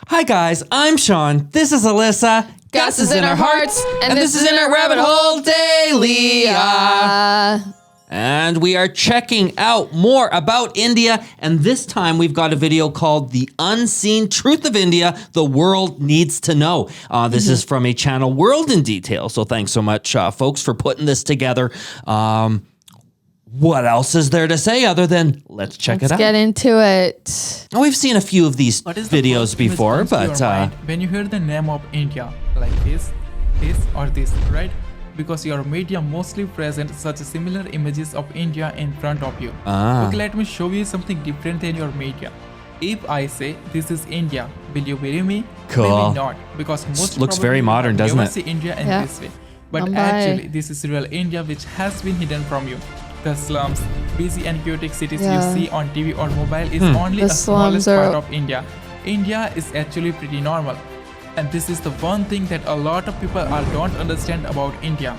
Hi guys, I'm Sean. This is Alyssa. Gus is in our hearts, and this is in our rabbit hole daily. And we are checking out more about India, and this time we've got a video called The Unseen Truth of India, The World Needs to Know. This is from a channel, World in Detail, so thanks so much, folks, for putting this together. What else is there to say other than let's check it out? Let's get into it. We've seen a few of these videos before, but when you hear the name of India, like this or this, right? Because your media mostly present such similar images of India in front of you. Okay, let me show you something different than your media. If I say this is India, will you believe me? Cool. Maybe not, because most looks very modern, doesn't it? See India in this way, but actually this is real India which has been hidden from you. The slums, busy and chaotic cities you see on TV or mobile is only a smallest part of India. India is actually pretty normal. And this is the one thing that a lot of people don't understand about India.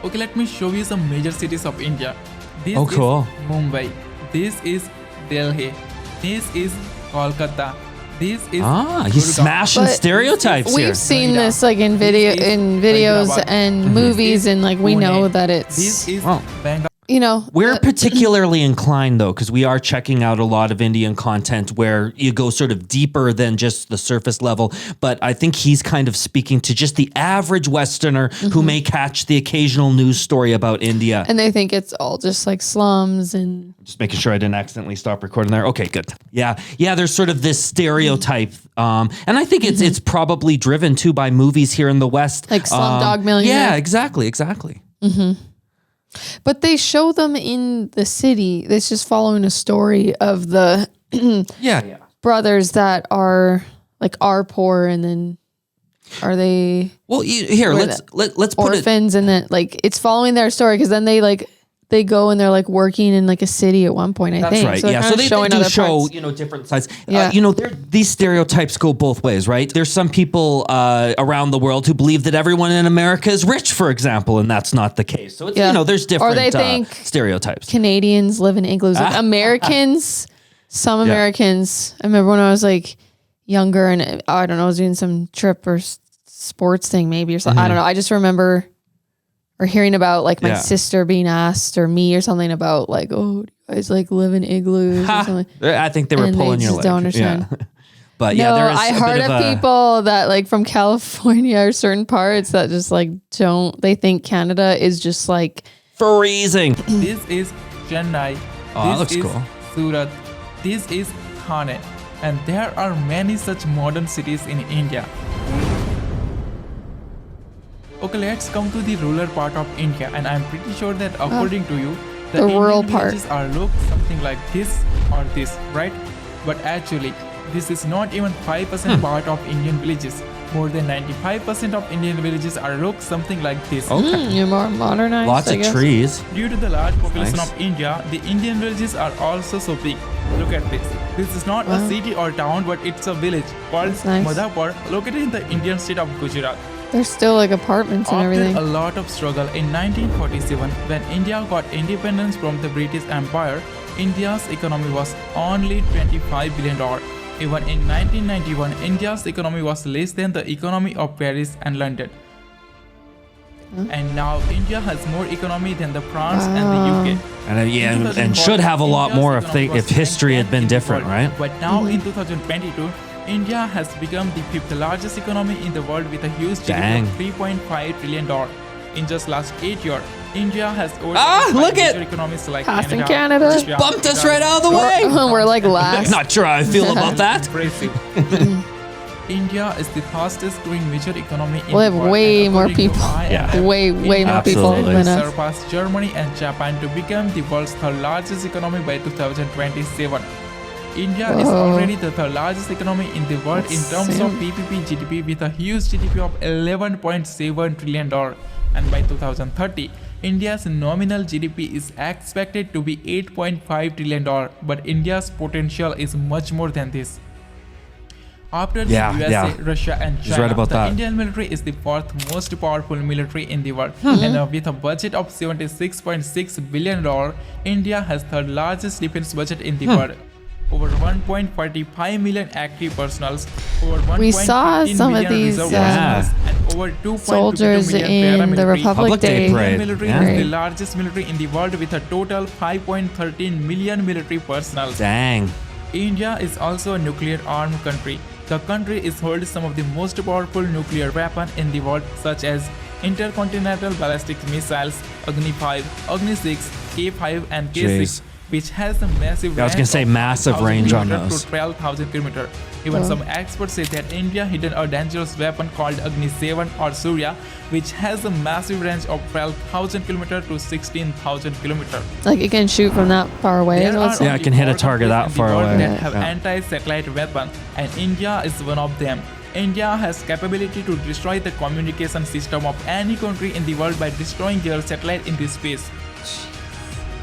Okay, let me show you some major cities of India. This is Mumbai. This is Delhi. This is Kolkata. This is he's smashing stereotypes here. We've seen this like in videos and movies, and like we know that it's. This is Bengal. You know, we're particularly inclined though, because we are checking out a lot of Indian content where you go sort of deeper than just the surface level. But I think he's kind of speaking to just the average Westerner who may catch the occasional news story about India. And they think it's all just like slums and... Just making sure I didn't accidentally stop recording there. Okay, good. Yeah, there's sort of this stereotype. And I think it's probably driven too by movies here in the West. Like Slumdog Millionaire. Yeah, exactly. But they show them in the city. It's just following a story of the brothers that are poor, and then are they? Well, let's put orphans, and then like it's following their story, because then they go and they're like working in like a city at one point. I think that's right. So So they do show different sides. These stereotypes go both ways, right? There's some people around the world who believe that everyone in America is rich, for example, and that's not the case. So it's, there's different or they think stereotypes. Canadians live in igloos. Like Americans, some Americans. I remember when I was like younger, and I don't know, I was doing some trip or sports thing maybe or something. I don't know. I just remember. Or hearing about like my sister being asked, or me or something about like, oh, do you guys like live in igloos or something? I think they were pulling your leg. Don't understand. Yeah. But no, I heard of people that like from California or certain parts that just like they think Canada is just like freezing. This is Chennai. Oh, that looks cool. Surat. This is Thane. And there are many such modern cities in India. Okay, let's come to the rural part of India, and I'm pretty sure that according to you, the rural Indian villages look something like this or this, right? But actually, this is not even 5% part of Indian villages. More than 95% of Indian villages look something like this. Okay. You're more modernized. Lots of trees. Due to the large population of India, the Indian villages are also so big. Look at this. This is not a city or town, but it's a village called Madhapur, located in the Indian state of Gujarat. There's still like apartments and everything. After a lot of struggle, in 1947, when India got independence from the British Empire, India's economy was only $25 billion. Even in 1991, India's economy was less than the economy of Paris and London. And now India has more economy than the France and the UK. And should have a lot more if history had been different, right? But now in 2022, India has become the 5th largest economy in the world with a huge GDP of $3.5 trillion. In just last 8 years, India has look at economies like Canada. Just bumped us right out of the way. We're like last. Not sure how I feel about that. India is the fastest growing major economy in the world. We have way more people. Way more people than us. Surpass Germany and Japan to become the world's 3rd largest economy by 2027. India is already the 3rd largest economy in the world in terms of PPP GDP, with a huge GDP of $11.7 trillion. And by 2030, India's nominal GDP is expected to be $8.5 trillion, but India's potential is much more than this. After the USA, Russia and China, the Indian military is the 4th most powerful military in the world. And with a budget of $76.6 billion, India has 3rd largest defense budget in the world. over 1.45 million active personals, over We saw 1.15 some of million these, reserve Yeah. personals, and over 2.52 soldiers million in the paramilitary. Republic Day Indian Parade. military Yeah. is the largest military in the world with a total 5.13 million military personnel. Dang. India is also a nuclear-armed country. The country is holding some of the most powerful nuclear weapons in the world, such as intercontinental ballistic missiles, Agni 5, Agni 6, K5, and K6, Jeez. which has a massive I was gonna range say of massive 5,000 range on kilometer those. to 12,000 kilometers. Even some experts say that India hidden a dangerous weapon called Agni 7 or Surya, which has a massive range of 12,000 kilometers to 16,000 kilometers. Like it can shoot from that far away. There is what are it's saying? Yeah, it can hit a only 4 target that countries in far the world away. that have Yeah. anti-satellite weapons, and India is one of them. India has capability to destroy the communication system of any country in the world by destroying their satellite in this space.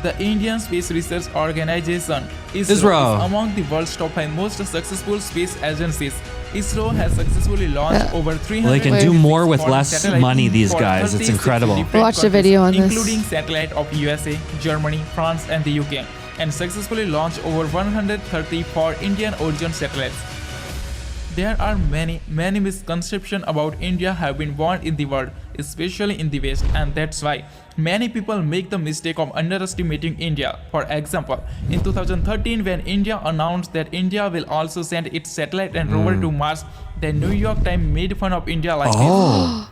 The Indian Space Research Organization ISRO ISRO. is among the world's top 5 most successful space agencies. ISRO has successfully launched over 300 Well, they can do more with less money, these guys. It's incredible. Watch the video on this. including satellite of USA, Germany, France, and the UK, and successfully launched over 134 Indian origin satellites. There are many misconceptions about India have been born in the world, especially in the West, and that's why many people make the mistake of underestimating India. For example, in 2013, when India announced that India will also send its satellite and rover to Mars, the New York Times made fun of India like this.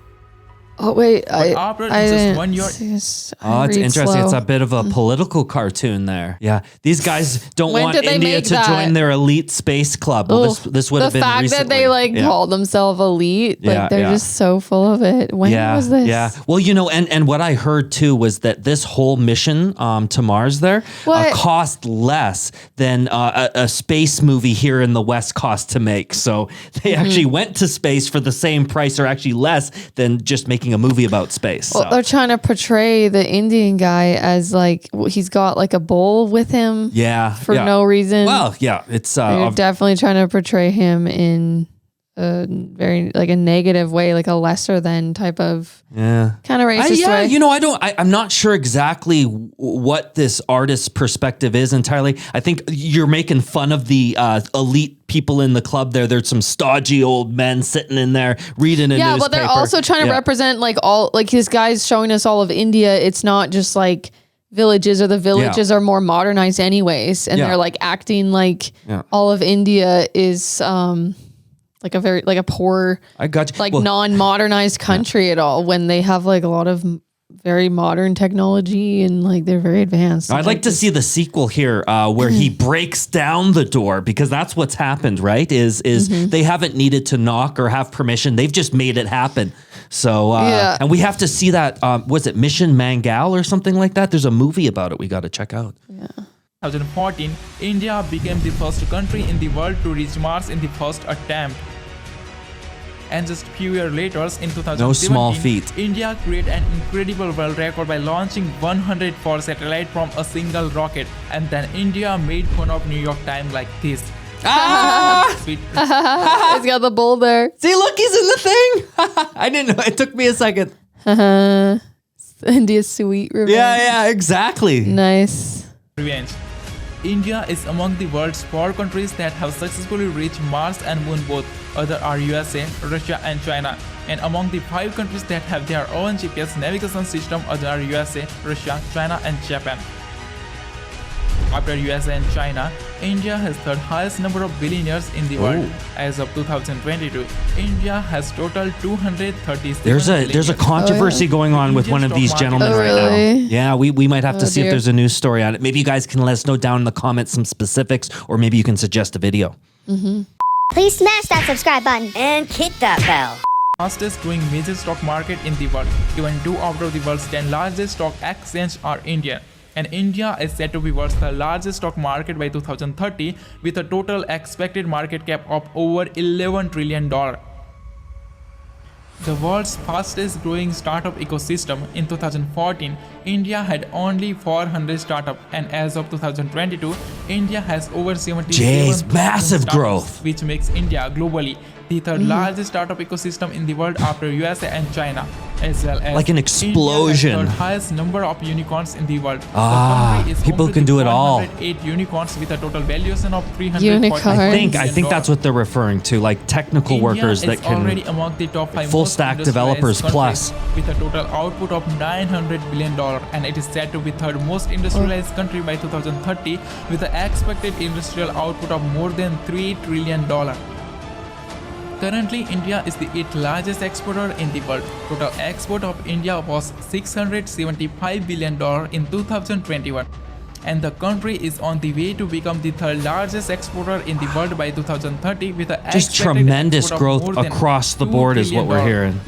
Oh wait, after I just didn't 1 year- see this. Oh, I it's read interesting. slow. It's a bit of a political cartoon there. Yeah, these guys don't When want did they India make to that? join their elite space club. Well, Ugh. this would have the been fact recently. that they like Yeah. called themselves elite, like Yeah, they're yeah. just so full of it. When was this? Yeah. Well, you know, and what I heard too was that this whole mission to Mars there What? cost less than a space movie here in the West cost to make. So they actually went to space for the same price, or actually less than just making a movie about space. Well, So. they're trying to portray the Indian guy as like he's got like a bowl with him Yeah. for yeah. no reason. Well, yeah, it's They're definitely trying to portray him in a very like a negative way, like a lesser than type of yeah. kind of racist Yeah, way. you know, I'm not sure exactly what this artist's perspective is entirely. I think you're making fun of the elite people in the club there. There's some stodgy old men sitting in there reading a newspaper. But they're also trying to represent like all like his guys showing us all of India. It's not just like villages, or the villages are more modernized anyways, and Yeah. they're like acting like all of India is like a very like a poor I got you. like Well, non-modernized country at all, when they have like a lot of very modern technology and like they're very advanced. I'd like to see the sequel here where he breaks down the door, because that's what's happened, right? Is they haven't needed to knock or have permission. They've just made it happen. So, and we have to see that, was it Mission Mangal or something like that? There's a movie about it we got to check out. 2014, India became the first country in the world to reach Mars in the first attempt. And just few years later, in 2017, No small feat. India created an incredible world record by launching 104 satellites from a single rocket. And then India made fun of New York Times like this. Sweet. He's got the bull there. See, look, he's in the thing. I didn't know. It took me a second. India's sweet revenge. Yeah, exactly. Nice. Revenge. India is among the world's 4 countries that have successfully reached Mars and Moon both. Other are USA, Russia, and China. And among the 5 countries that have their own GPS navigation system, other are USA, Russia, China, and Japan. After USA and China, India has third highest number of billionaires in the world. As of 2022, India has total 237 There's a billionaires. controversy going on with one of these gentlemen Oh, right now. really? Yeah, we might have to see if dear. there's a news story on it. Maybe you guys can let us know down in the comments some specifics, or maybe you can suggest a video. Please smash that subscribe button and hit that bell. Fastest growing major stock market in the world. Even 2 out of the world's 10 largest stock exchanges are Indian. And India is said to be world's the largest stock market by 2030, with a total expected market cap of over $11 trillion. The world's fastest growing startup ecosystem. In 2014, India had only 400 startups, and as of 2022, India has over 77,000 Jeez, massive startups, growth. which makes India globally the third largest startup ecosystem in the world after USA and China. as well as Like an explosion. India has the highest number of unicorns in the world. The Ah, country is home people to can the do it all. 108 unicorns with a total valuation of $340 Unicorns. I think that's what they're referring to, like technical workers that India is already can. among the top 5 full most stack industrialized developers countries plus. with a total output of $900 billion, and it is said to be third most industrialized country by 2030 with an expected industrial output of more than $3 trillion. Currently, India is the 8th largest exporter in the world. Total export of India was $675 billion in 2021. And the country is on the way to become the third largest exporter in the world by 2030 with a Just tremendous growth across the board is what we're hearing.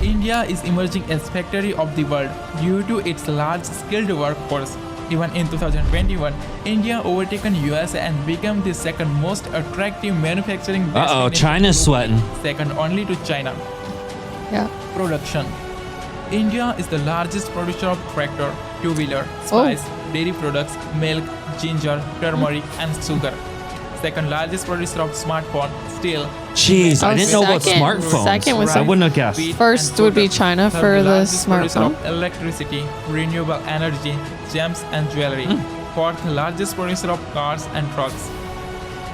India is emerging as factory of the world due to its large skilled workforce. Even in 2021, India overtaken USA and became the second most attractive manufacturing destination China's globally, sweating. second only to China. Yeah. Production. India is the largest producer of tractor, two-wheeler, spice, dairy products, milk, ginger, turmeric, and sugar. Second largest producer of smartphone, steel. Jeez, I didn't know about second. smartphones. Second was I wouldn't have guessed. wheat, First and would be cotton. China Third for the largest producer smartphone. of electricity, renewable energy, gems, and jewelry. Fourth largest producer of cars and trucks.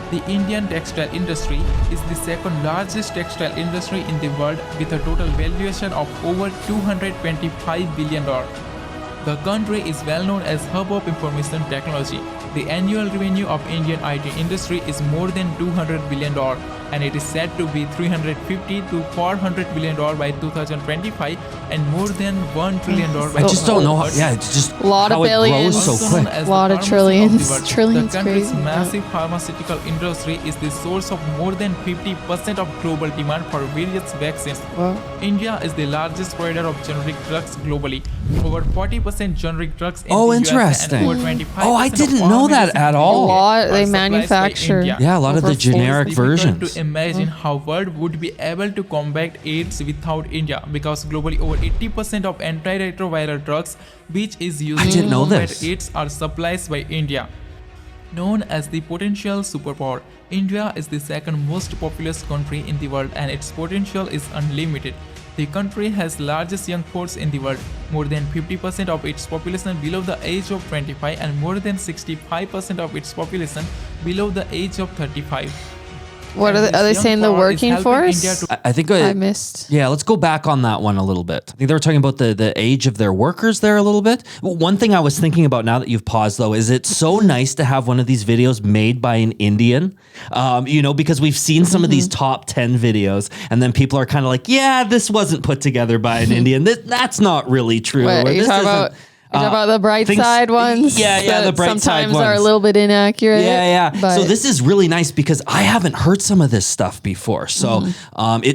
The Indian textile industry is the second largest textile industry in the world with a total valuation of over $225 billion. The country is well known as hub of information technology. The annual revenue of Indian IT industry is more than $200 billion, and it is said to be $350 to $400 billion by 2025 and more than $1 trillion by I just don't know. 2030. Yeah, it's just A lot of how it billions. grows so Also quick. known as Lot the of pharmacy trillions. the world. Trillions, The country's crazy. massive pharmaceutical industry is the source of more than 50% of global demand for various vaccines. Wow. India is the largest provider of generic drugs globally. Over 40% generic drugs in Oh, the USA interesting. and over 25% Oh, I of didn't all know that medicines at in all. the A lot UK they are supplied by manufacture. India. Yeah, a lot of the Over generic It's difficult versions. to imagine how world would be able to combat AIDS without India, because globally over 80% of antiretroviral drugs which is used I didn't to know combat this. AIDS are supplied by India. Known as the potential superpower, India is the second most populous country in the world and its potential is unlimited. The country has largest young force in the world, more than 50% of its population below the age of 25 and more than 65% of its population below the age of 35. What And are they this young saying? The power is working helping force? India to I think I missed. Yeah, let's go back on that one a little bit. I think they were talking about the age of their workers there a little bit. One thing I was thinking about now that you've paused though is it's so nice to have one of these videos made by an Indian, because we've seen some of these top 10 videos and then people are kind of like, yeah, this wasn't put together by an Indian. That's not really true. What, Or you this talking isn't- about? You talking about the bright things- side ones? Yeah, that the bright side sometimes are a ones. little bit inaccurate. Yeah. But So this is really nice because I haven't heard some of this stuff before. So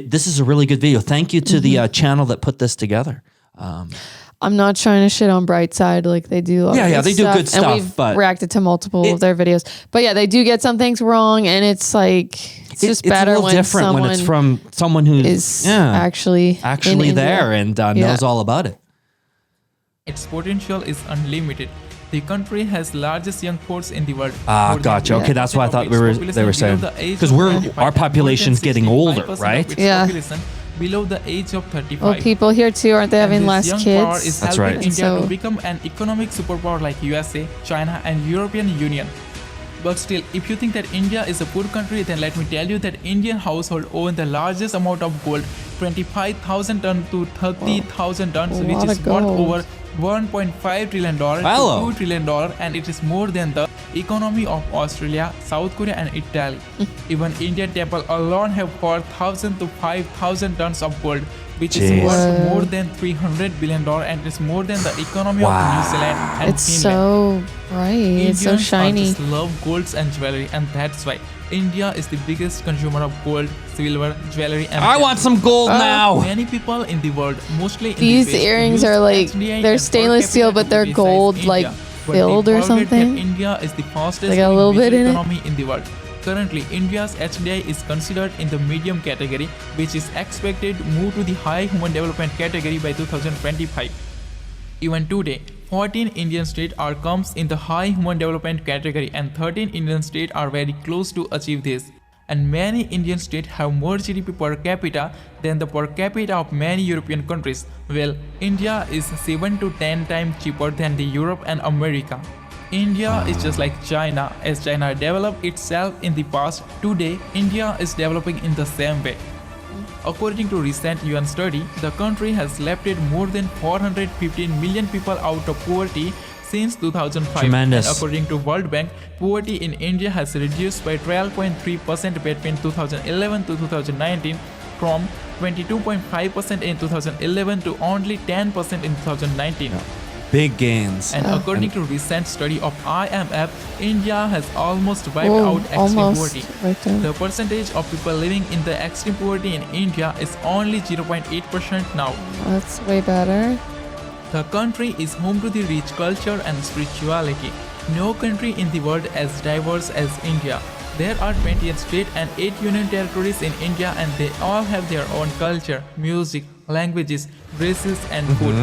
this is a really good video. Thank you to the channel that put this together. I'm not trying to shit on Brightside like they do. Yeah, they do good stuff, and we've but reacted to multiple of their videos. But yeah, they do get some things wrong, and it's like it's just better a little when different someone when it's from someone who is actually in there India. and knows all about it. its potential is unlimited. The country has largest young force in the world. Ah, More than gotcha. Okay, that's what I 50% thought of they were its population saying. below the age Because of our 25 and more than population's getting older, 65% of right? its Yeah. population below the age of 35. Well, people here too aren't they having And less this young power is kids? That's helping right. India So- to become an economic superpower like USA, China, and European Union. But still, if you think that India is a poor country, then let me tell you that Indian household own the largest amount of gold, 25,000 tons to 30,000 tons, A which lot is of worth gold. over $1.5 trillion Hello. to $2 trillion, and it is more than the economy of Australia, South Korea, and Italy. Even Indian temple alone have 4,000 to 5,000 tons of gold, which is Jeez. worth Wow. more than $300 billion, and it is more than the economy Wow. of New Zealand and It's Finland. so bright. It's so Indians shiny. just love golds and jewelry, and that's why India is the biggest consumer of gold, silver, jewelry, and I want some gold now. Many people in the world, mostly in These the West, earrings use are like HDI they're and per stainless steel, capita but they're to criticize gold India. like But they filled or forget that something. India is the fastest They got a growing little bit major in it. economy in the world. Currently, India's HDI is considered in the medium category, which is expected to move to the high human development category by 2025. Even today, 14 Indian states are comes in the high human development category, and 13 Indian states are very close to achieve this. And many Indian states have more GDP per capita than the per capita of many European countries. Well, India is 7 to 10 times cheaper than the Europe and America. India is just like China. As China developed itself in the past, today India is developing in the same way. According to recent UN study, the country has lifted more than 415 million people out of poverty since 2005. Tremendous. And according to World Bank, poverty in India has reduced by 12.3% between 2011 to 2019, from 22.5% in 2011 to only 10% in 2019. Big gains. And according to recent study of IMF, India has almost wiped out extreme poverty. The percentage of people living in the extreme poverty in India is only 0.8% now. That's way better. The country is home to the rich culture and spirituality. No country in the world as diverse as India. There are 28 states and 8 union territories in India, and they all have their own culture, music, languages, races and food.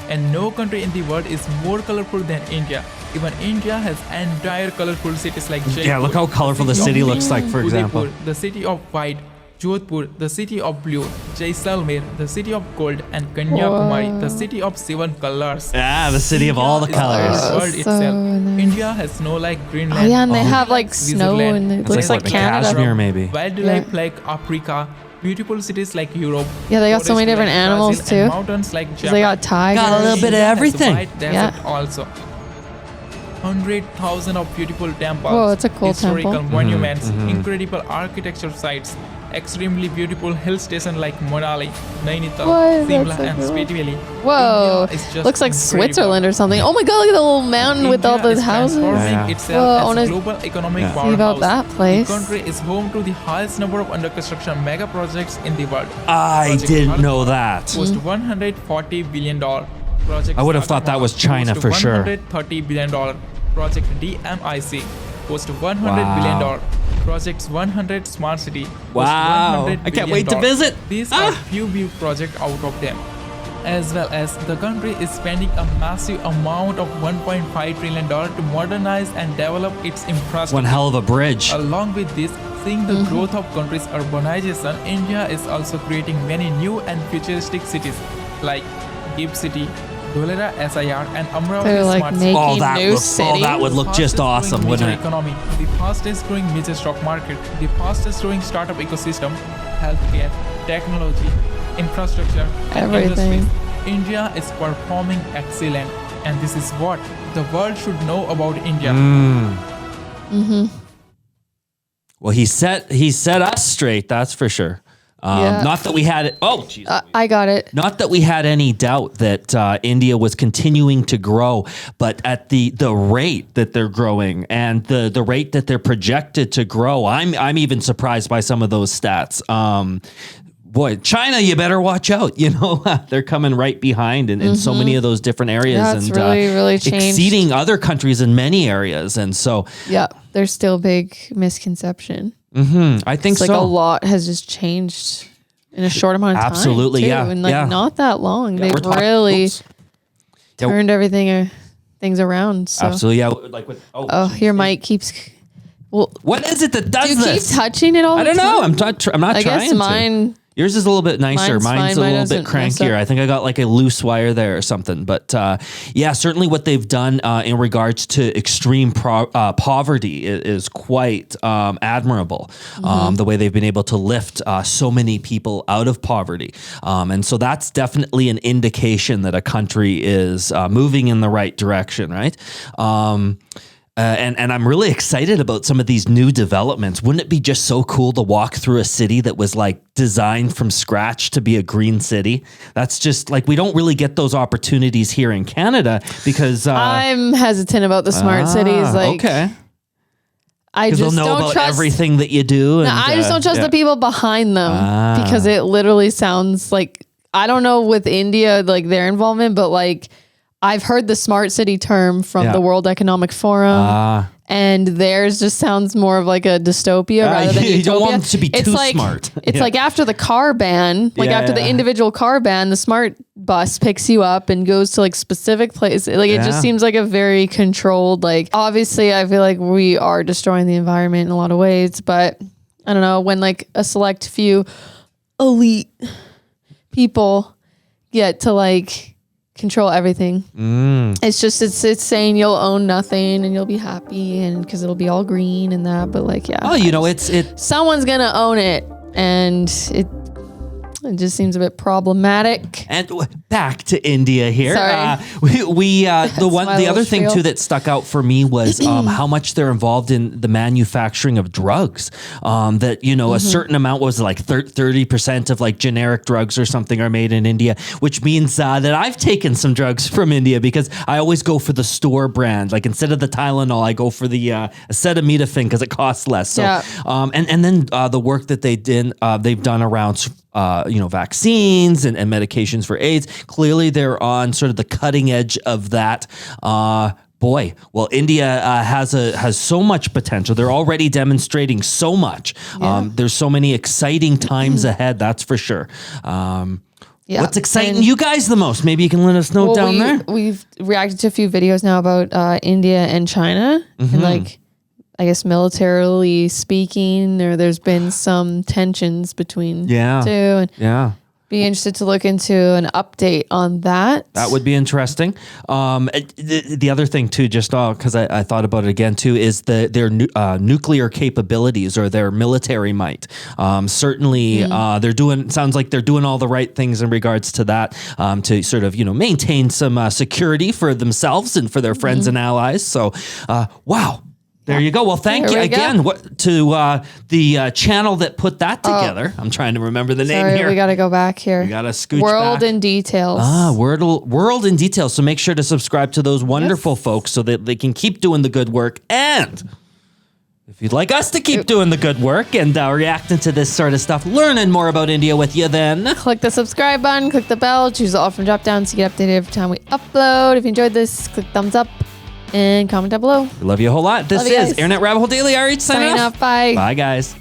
And no country in the world is more colorful than India. Even India has entire colorful cities like Jaipur. Yeah, look how colorful the city looks like, for example. Udaipur, the city of white. Jodhpur, the city of blue. Jaisalmer, the city of gold. And Kanyakumari, the city of 7 colors. Yeah, the city of all the India colors. is the world So itself. nice. India has snow like Greenland. Oh yeah, and they have like Switzerland. snow and it It's looks like like Canada. Kashmir, maybe. Wildlife like Africa. Beautiful cities like Europe. Yeah, they got so many forests different like animals Brazil, and too. mountains like Japan. They got tigers. Got a little bit of India has everything. white desert also. 100,000 of beautiful temples. Whoa, it's a cool historical temple. monuments, incredible architecture sites, extremely beautiful hill stations like Manali, Nainital, What? Simla, That's so and cool. Spiti Valley. Whoa, India is just looks like incredible. Switzerland or something. Oh my god, look at the little mountain with all India those is houses. transforming Yeah. itself Whoa, I as wanna a global economic Yeah. See about powerhouse. that place. The country is home to the highest number of under construction mega projects in the world. I Project didn't Bharat know that. Cost $140 billion. Project I would have thought that was China cost for sure. $130 billion. Project DMIC cost $100 billion. Wow. Projects 100 Smart City cost Wow. $100 I can't billion. wait to visit. These are few projects out of them. As well as the country is spending a massive amount of $1.5 trillion to modernize and develop its infrastructure. One hell of a bridge. Along with this, seeing the growth of country's urbanization, India is also creating many new and futuristic cities like Gift City, Dholera SIR, and Amravati They're like Smart making Oh, that new looks. city. Oh, that would look just Fastest awesome, growing wouldn't major it? economy, the fastest growing major stock market, the fastest growing startup ecosystem, healthcare, technology, infrastructure, and Everything. industries. India is performing excellent, and this is what the world should know about India. Well, he set us straight. That's for sure. Yeah. Not that we had it. Oh, jeez. I got it. Not that we had any doubt that India was continuing to grow, but at the rate that they're growing and the rate that they're projected to grow, I'm even surprised by some of those stats. Boy, China, you better watch out. You know, they're coming right behind in so many of those different areas, Yeah, it's and really changed. exceeding other countries in many areas. And so, Yeah, there's still big misconception. I think It's like so. a lot has just changed in a short amount of time. Absolutely, too. yeah, And like yeah. not that long. They've We're talking- really oops. Yeah, turned everything things around. So. absolutely, yeah. Like with Oh, your mic keeps. Well, what is it that does do you keep this? touching it all I the don't time? know. I'm not I trying guess to. mine. Yours is a little bit nicer. Mine's fine. Mine's a Mine little bit doesn't mess crankier. up. I think I got like a loose wire there or something. But yeah, certainly what they've done in regards to extreme poverty is quite admirable. The way they've been able to lift so many people out of poverty. And so that's definitely an indication that a country is moving in the right direction, right? And I'm really excited about some of these new developments. Wouldn't it be just so cool to walk through a city that was like designed from scratch to be a green city? That's just like, we don't really get those opportunities here in Canada because I'm hesitant about the smart cities. Like, okay, I because just they'll know don't about trust everything that you do. No, I just don't trust the people behind them because it literally sounds like, I don't know with India, like their involvement, but like I've heard the smart city term from the World Economic Forum. And theirs just sounds more of like a dystopia rather than you utopia. don't want them to be It's too like, smart. It's Yeah. like after the car ban, like Yeah, after the yeah. individual car ban, the smart bus picks you up and goes to like specific places. Like it Yeah. just seems like a very controlled, like obviously I feel like we are destroying the environment in a lot of ways, but I don't know, when like a select few elite people get to like control everything. It's just it's saying you'll own nothing and you'll be happy and because it'll be all green and that, but like yeah. Oh, you know, it's someone's gonna own it, and it just seems a bit problematic. And back to India here. Sorry. The other thing spiel. too that stuck out for me was how much they're involved in the manufacturing of drugs. That a certain amount was like 30% of like generic drugs or something are made in India, which means that I've taken some drugs from India because I always go for the store brand. Like instead of the Tylenol, I go for the acetaminophen because it costs less. So and then the work that they've done around vaccines and medications for AIDS. Clearly, they're on sort of the cutting edge of that. India has so much potential. They're already demonstrating so much. There's so many exciting times ahead. That's for sure. What's exciting you guys the most? Maybe you can let us know down there. We've reacted to a few videos now about India and China, and like, I guess militarily speaking, there's been some tensions between two. And be interested to look into an update on that. That would be interesting. The other thing too, just because I thought about it again too, is their nuclear capabilities or their military might. Certainly, sounds like they're doing all the right things in regards to that, to sort of maintain some security for themselves and for their friends and allies. So, wow. There you go. Well, thank you again to the channel that put that together. I'm trying to remember the name here. We got to go back here. We got to scooch World back. in Details. World in Details. So make sure to subscribe to those wonderful folks so that they can keep doing the good work. And if you'd like us to keep doing the good work and reacting to this sort of stuff, learning more about India with you, then click the subscribe button, click the bell, choose the all from drop down to get updated every time we upload. If you enjoyed this, click thumbs up. And comment down below. We love you a whole lot. This is Internet Rabbit Hole Daily. RH signing off. Bye. Bye, guys.